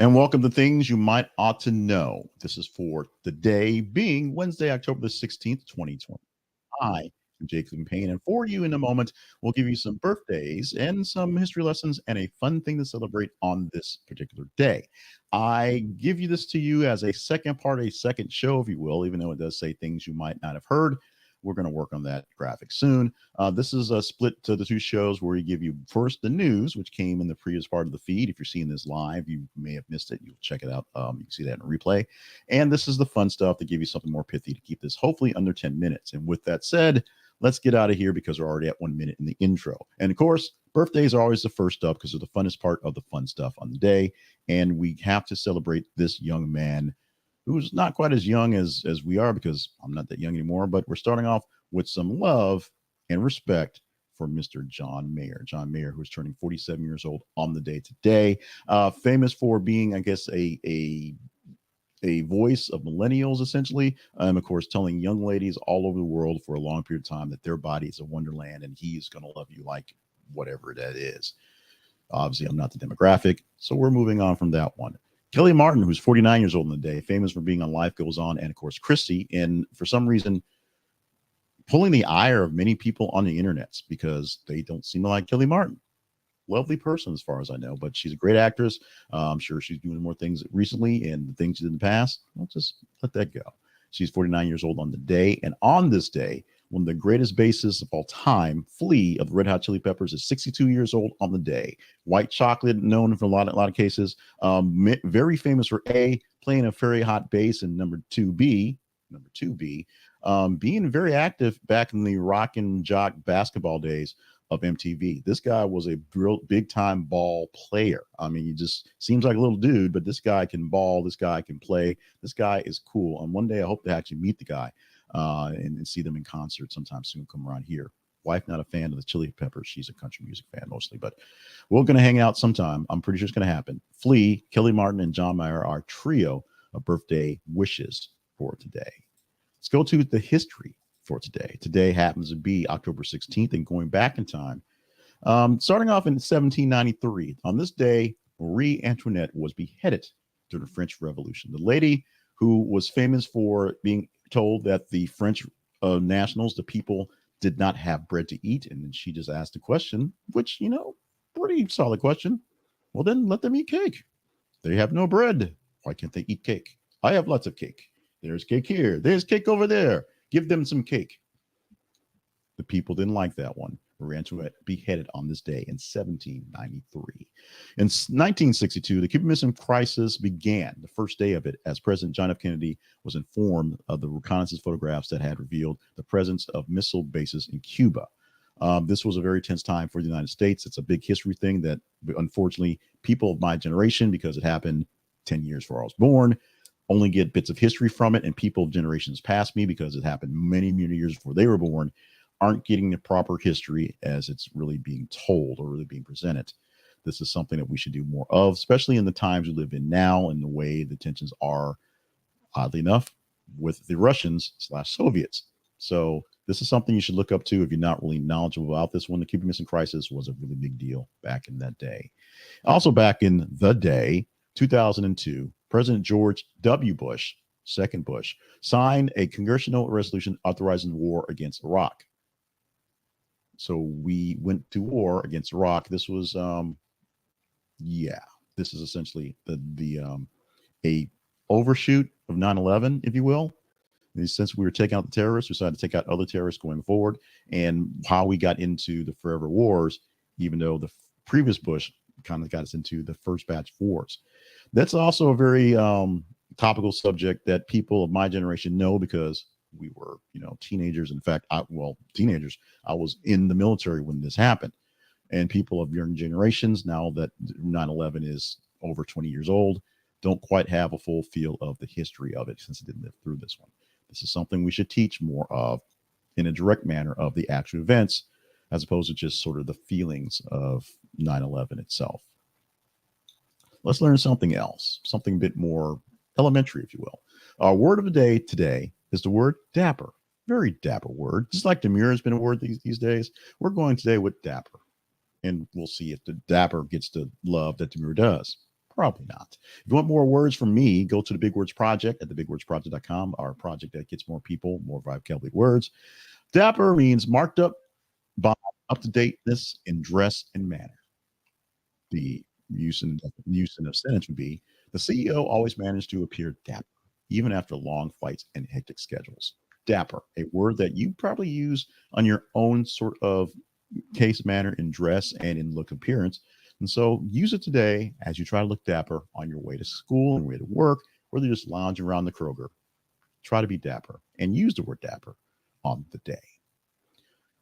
And welcome to Things You Might Ought to Know. This is for the day being Wednesday, October the 16th, 2020. I am Jacob Payne, and for you in a moment, we'll give you some birthdays and some history lessons and a fun thing to celebrate on this particular day. I give you this to you as a second part, a second show, if you will, even though it does say things you might not have heard. We're going to work on that graphic soon. This is a split to the two shows where we give you first the news, which came in the previous part of the feed. If you're seeing this live, you may have missed it. You'll check it out. You can see that in a replay. And this is the fun stuff to give you something more pithy to keep this hopefully under 10 minutes. And with that said, let's get out of here because we're already at 1 minute in the intro. And of course, birthdays are always the first up because they're the funnest part of the fun stuff on the day. And we have to celebrate this young man who's not quite as young as we are, because I'm not that young anymore, but we're starting off with some love and respect for Mr. John Mayer. John Mayer, who's turning 47 years old on the day today, famous for being, I guess, a voice of millennials, essentially. Of course, telling young ladies all over the world for a long period of time that their body is a wonderland and he's going to love you like whatever that is. Obviously, I'm not the demographic, so we're moving on from that one. Kellie Martin, who's 49 years old in the day, famous for being on Life Goes On, and of course, Christy, and for some reason, pulling the ire of many people on the internet because they don't seem to like Kellie Martin. Lovely person, as far as I know, but she's a great actress. I'm sure she's doing more things recently, and the things she did in the past, I'll just let that go. She's 49 years old on the day, and on this day, one of the greatest bassists of all time, Flea of the Red Hot Chili Peppers, is 62 years old on the day. White Chocolate, known for a lot of cases, very famous for playing a very hot bass, and number two B, being very active back in the rock and jock basketball days of MTV. This guy was a big time ball player. I mean, he just seems like a little dude, but this guy can ball. This guy can play. This guy is cool. And one day I hope to actually meet the guy and see them in concert sometime soon. Come around here. Wife not a fan of the Chili Peppers. She's a country music fan mostly, but we're going to hang out sometime. I'm pretty sure it's going to happen. Flea, Kellie Martin, and John Mayer are a trio of birthday wishes for today. Let's go to the history for today. Today happens to be October 16th, and going back in time, starting off in 1793. On this day, Marie Antoinette was beheaded during the French Revolution. The lady who was famous for being told that the French nationals, the people, did not have bread to eat, and then she just asked a question, which, pretty solid question. Well, then let them eat cake. They have no bread. Why can't they eat cake? I have lots of cake. There's cake here. There's cake over there. Give them some cake. The people didn't like that one. Marie Antoinette beheaded on this day in 1793. In 1962, the Cuban Missile Crisis began, the first day of it, as President John F. Kennedy was informed of the reconnaissance photographs that had revealed the presence of missile bases in Cuba. This was a very tense time for the United States. It's a big history thing that, unfortunately, people of my generation, because it happened 10 years before I was born, only get bits of history from it, and people of generations past me, because it happened many, many years before they were born, aren't getting the proper history as it's really being told or really being presented. This is something that we should do more of, especially in the times we live in now and the way the tensions are, oddly enough, with the Russians/Soviets. So this is something you should look up to if you're not really knowledgeable about this one. The Cuban Missile Crisis was a really big deal back in that day. Also back in the day, 2002, President George W. Bush, second Bush, signed a congressional resolution authorizing war against Iraq. So we went to war against Iraq. This was, this is essentially a overshoot of 9/11, if you will. Since we were taking out the terrorists, we decided to take out other terrorists going forward, and how we got into the forever wars, even though the previous Bush kind of got us into the first batch of wars. That's also a very topical subject that people of my generation know, because we were, teenagers. In fact, teenagers. I was in the military when this happened. And people of young generations, now that 9/11 is over 20 years old, don't quite have a full feel of the history of it, since it didn't live through this one. This is something we should teach more of in a direct manner of the actual events, as opposed to just sort of the feelings of 9/11 itself. Let's learn something else, something a bit more elementary, if you will. Our word of the day today is the word dapper. Very dapper word. Just like demure has been a word these days, we're going today with dapper. And we'll see if the dapper gets the love that demure does. Probably not. If you want more words from me, go to the Big Words Project at thebigwordsproject.com, our project that gets more people, more vocabulary words. Dapper means marked up by up-to-dateness in dress and manner. The use in a sentence would be the CEO always managed to appear dapper, even after long fights and hectic schedules. Dapper, a word that you probably use on your own sort of case manner in dress and in look appearance. And so use it today as you try to look dapper on your way to school and way to work, whether you're just lounging around the Kroger. Try to be dapper and use the word dapper on the day.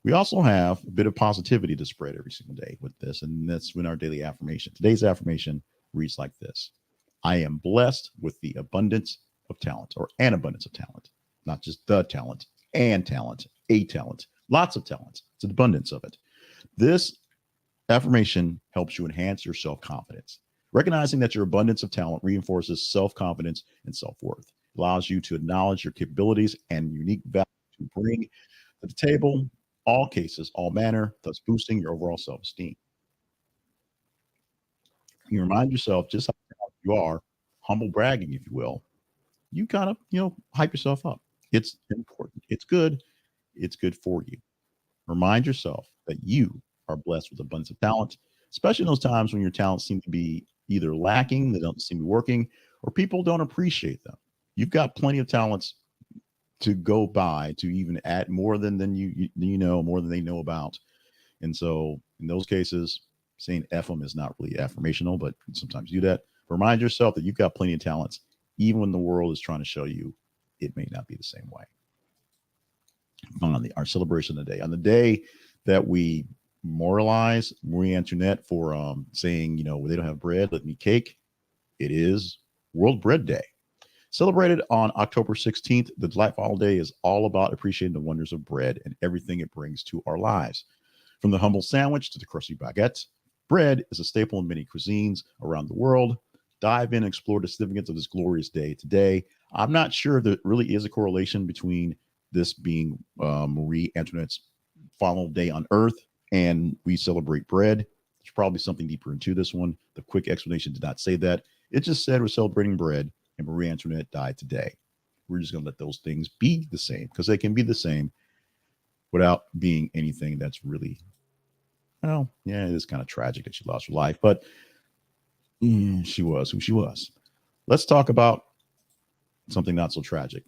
We also have a bit of positivity to spread every single day with this, and that's in our daily affirmation. Today's affirmation reads like this: I am blessed with the abundance of talent, or an abundance of talent, not just the talent, and talent, a talent, lots of talent. It's an abundance of it. This affirmation helps you enhance your self-confidence. Recognizing that your abundance of talent reinforces self-confidence and self-worth, allows you to acknowledge your capabilities and unique value to bring to the table, all cases, all manner, thus boosting your overall self-esteem. You remind yourself just how proud you are, humble bragging, if you will. You kind of, hype yourself up. It's important. It's good. It's good for you. Remind yourself that you are blessed with abundance of talent, especially in those times when your talents seem to be either lacking, they don't seem to be working, or people don't appreciate them. You've got plenty of talents to go by to even add more than you know, more than they know about. And so in those cases, saying F them is not really affirmational, but sometimes do that. Remind yourself that you've got plenty of talents, even when the world is trying to show you it may not be the same way. Finally, our celebration of the day. On the day that we memorialize Marie Antoinette for saying, they don't have bread, let me cake, it is World Bread Day. Celebrated on October 16th, the delightful holiday is all about appreciating the wonders of bread and everything it brings to our lives. From the humble sandwich to the crusty baguette, bread is a staple in many cuisines around the world. Dive in and explore the significance of this glorious day today. I'm not sure there really is a correlation between this being Marie Antoinette's final day on Earth and we celebrate bread. There's probably something deeper into this one. The quick explanation did not say that. It just said we're celebrating bread and Marie Antoinette died today. We're just going to let those things be the same because they can be the same without being anything that's really, well, yeah, it is kind of tragic that she lost her life, but she was who she was. Let's talk about something not so tragic.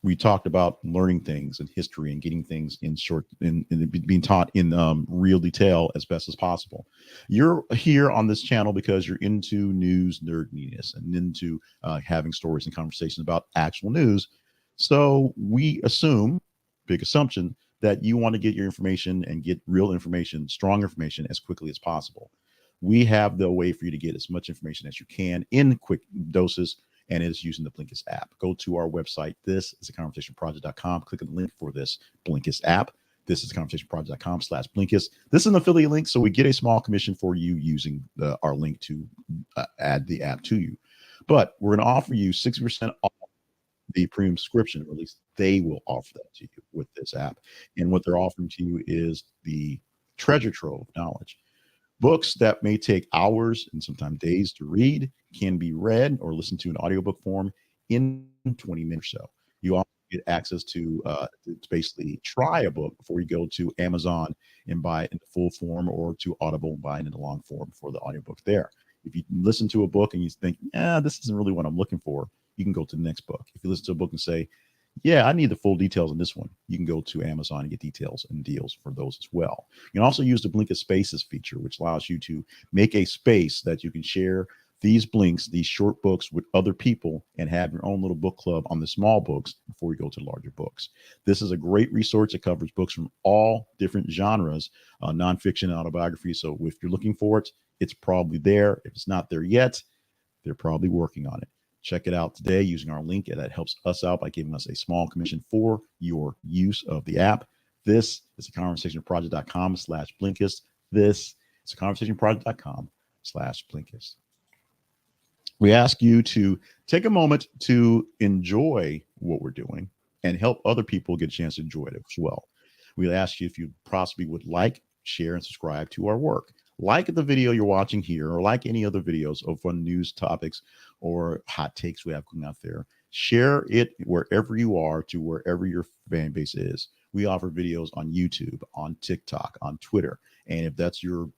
We talked about learning things in history and getting things in short, in being taught in real detail as best as possible. You're here on this channel because you're into news nerdiness and into having stories and conversations about actual news. So we assume, big assumption, that you want to get your information and get real information, strong information as quickly as possible. We have the way for you to get as much information as you can in quick doses, and it is using the Blinkist app. Go to our website. This is theconversationproject.com. Click on the link for this Blinkist app. This is conversationproject.com/Blinkist. This is an affiliate link, so we get a small commission for you using our link to add the app to you. But we're going to offer you 60% off the premium subscription, or at least they will offer that to you with this app. And what they're offering to you is the treasure trove of knowledge. Books that may take hours and sometimes days to read can be read or listened to in audiobook form in 20 minutes or so. You also get access to basically try a book before you go to Amazon and buy it in the full form, or to Audible and buy it in the long form for the audiobook there. If you listen to a book and you think, this isn't really what I'm looking for, you can go to the next book. If you listen to a book and say, I need the full details on this one, you can go to Amazon and get details and deals for those as well. You can also use the Blinkist Spaces feature, which allows you to make a space that you can share these blinks, these short books, with other people and have your own little book club on the small books before you go to larger books. This is a great resource. It covers books from all different genres, nonfiction and autobiography. So if you're looking for it, it's probably there. If it's not there yet, they're probably working on it. Check it out today using our link, and that helps us out by giving us a small commission for your use of the app. This is theconversationproject.com/Blinkist. This is theconversationproject.com/Blinkist. We ask you to take a moment to enjoy what we're doing and help other people get a chance to enjoy it as well. We ask you if you possibly would like, share, and subscribe to our work. Like the video you're watching here, or like any other videos of fun news topics or hot takes we have going out there. Share it wherever you are to wherever your fan base is. We offer videos on YouTube, on TikTok, on Twitter. And if that's your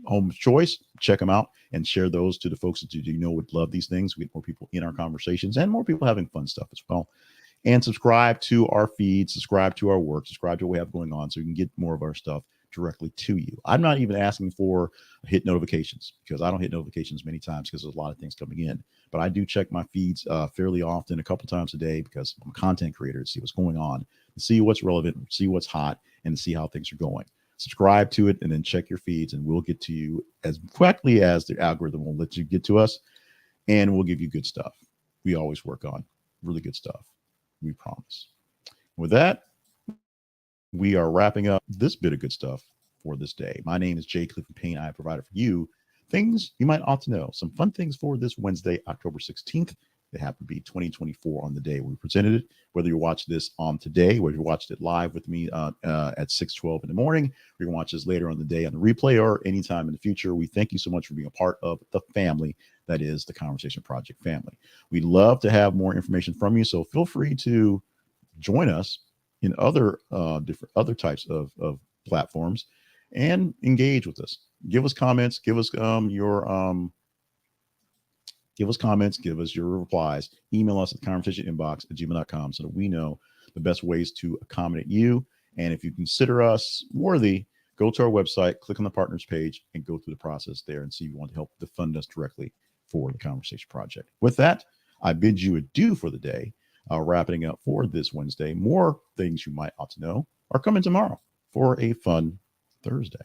home choice, check them out and share those to the folks that you know would love these things. We get more people in our conversations and more people having fun stuff as well. And subscribe to our feed, subscribe to our work, subscribe to what we have going on so you can get more of our stuff directly to you. I'm not even asking for hit notifications because I don't hit notifications many times because there's a lot of things coming in. But I do check my feeds fairly often, a couple times a day, because I'm a content creator, to see what's going on, to see what's relevant, see what's hot, and to see how things are going. Subscribe to it and then check your feeds, and we'll get to you as quickly as the algorithm will let you get to us, and we'll give you good stuff. We always work on really good stuff. We promise. With that, we are wrapping up this bit of good stuff for this day. My name is Jay Clifton Payne. I have provided for you things you might ought to know, some fun things for this Wednesday, October 16th. It happened to be 2024 on the day we presented it. Whether you watch this on today, whether you watched it live with me at 6:12 in the morning, or you can watch this later on the day on the replay, or anytime in the future, we thank you so much for being a part of the family that is the Conversation Project family. We'd love to have more information from you, so feel free to join us in other different other types of platforms and engage with us. Give us comments. Give us give us your replies. Email us at conversationinbox@gmail.com so that we know the best ways to accommodate you. And if you consider us worthy, go to our website, click on the partners page, and go through the process there and see if you want to help to fund us directly for the Conversation Project. With that, I bid you adieu for the day. Wrapping up for this Wednesday. More things you might ought to know are coming tomorrow for a fun Thursday.